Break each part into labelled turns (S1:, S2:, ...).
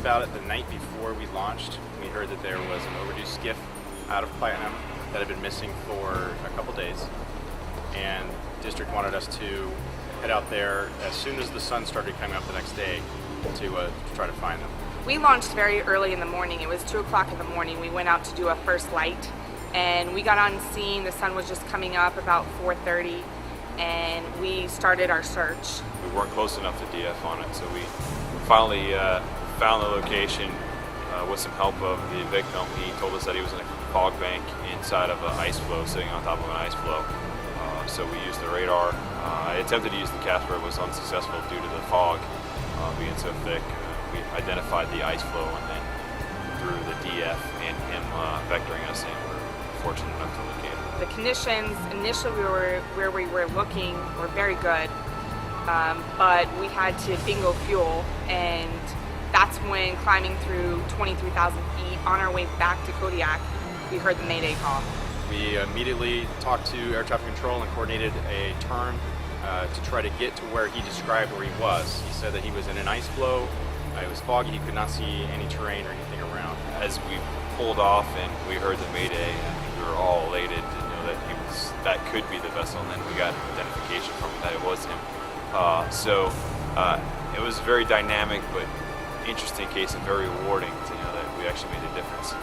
S1: about it the night before we launched. We heard that there was an overdue skiff out of Platinum that had been missing for a couple days, and district wanted us to head out there as soon as the sun started coming up the next day to try to find them.
S2: We launched very early in the morning. It was 2 o'clock in the morning. We went out to do a first light, and we got on scene. The sun was just coming up about 4:30, and we started our search.
S3: We weren't close enough to DF on it, so we finally found the location with some help of the victim. He told us that he was in a fog bank inside of an ice floe, sitting on top of an ice floe. So we used the radar. I attempted to use the Casper, but was unsuccessful due to the fog being so thick. We identified the ice floe, and then through the DF and him vectoring us in, we were fortunate enough to locate him.
S2: The conditions initially where we were looking were very good, but we had to bingo fuel, and that's when, climbing through 23,000 feet on our way back to Kodiak, we heard the Mayday call.
S1: We immediately talked to air traffic control and coordinated a turn to try to get to where he described where he was. He said that he was in an ice floe. It was foggy. He could not see any terrain or anything around.
S3: As we pulled off and we heard the Mayday, we were all elated to know that that could be the vessel, and then we got identification from it that it was him. So it was a very dynamic but interesting case, and very rewarding to know that we actually made a difference.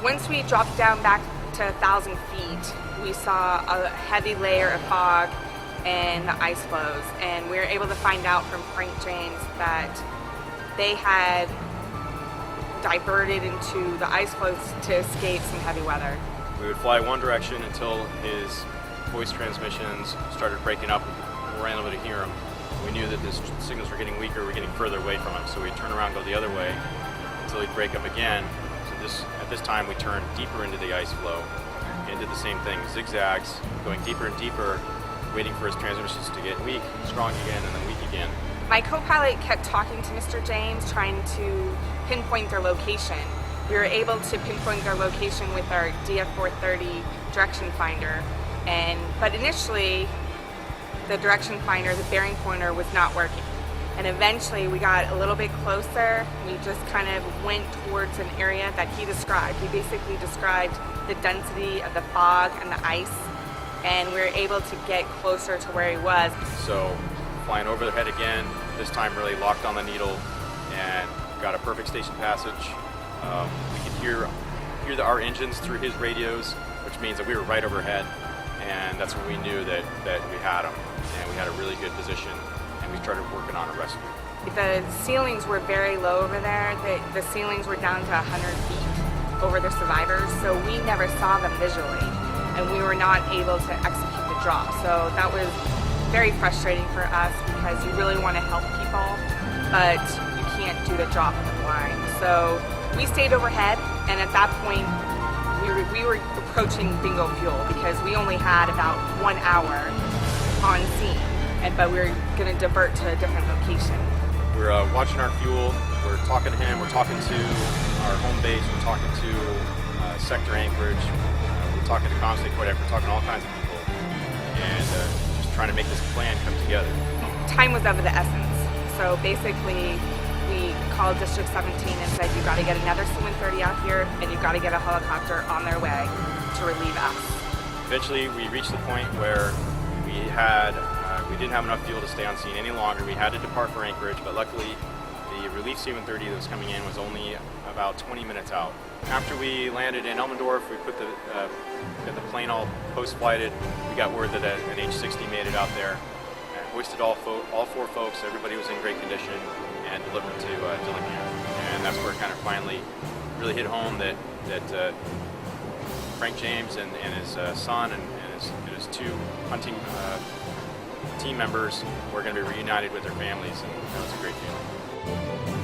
S2: Once we dropped down back to 1,000 feet, we saw a heavy layer of fog and the ice floes, and we were able to find out from Frank James that they had diverted into the ice floes to escape some heavy weather.
S1: We would fly one direction until his voice transmissions started breaking up and we weren't able to hear him. We knew that his signals were getting weaker, we're getting further away from him, so we'd turn around and go the other way until he'd break up again. So at this time we turned deeper into the ice floe and did the same thing, zigzags, going deeper and deeper, waiting for his transmissions to get weak, strong again, and then weak again.
S2: My co-pilot kept talking to Mr. James, trying to pinpoint their location. We were able to pinpoint their location with our DF-430 direction finder, but initially the direction finder, the bearing pointer, was not working. And eventually we got a little bit closer. We just kind of went towards an area that he described. He basically described the density of the fog and the ice, and we were able to get closer to where he was.
S1: So flying over the head again, this time really locked on the needle and got a perfect station passage. We could hear our engines through his radios, which means that we were right overhead, and that's when we knew that we had him, and we had a really good position, and we started working on a rescue.
S2: The ceilings were very low over there. The ceilings were down to 100 feet over the survivors, so we never saw them visually, and we were not able to execute the drop. So that was very frustrating for us, because you really want to help people, but you can't do the drop in the blind. So we stayed overhead, and at that point we were approaching bingo fuel, because we only had about 1 hour on scene, but we were going to divert to a different location.
S1: We're watching our fuel, we're talking to him, we're talking to our home base, we're talking to Sector Anchorage, we're talking to Comstate Kodiak, we're talking to all kinds of people, and just trying to make this plan come together.
S2: Time was of the essence, so basically we called District 17 and said, you've got to get another C-130 out here, and you've got to get a helicopter on their way to relieve us.
S1: Eventually we reached the point where we didn't have enough fuel to stay on scene any longer. We had to depart for Anchorage, but luckily the relief C-130 that was coming in was only about 20 minutes out. After we landed in Elmendorf, we put got the plane all post-flighted. We got word that an H-60 made it out there and hoisted all 4 folks. Everybody was in great condition, and delivered to Dillingham. And that's where it kind of finally really hit home that Frank James and his son and his 2 hunting team members were going to be reunited with their families, and that was a great feeling.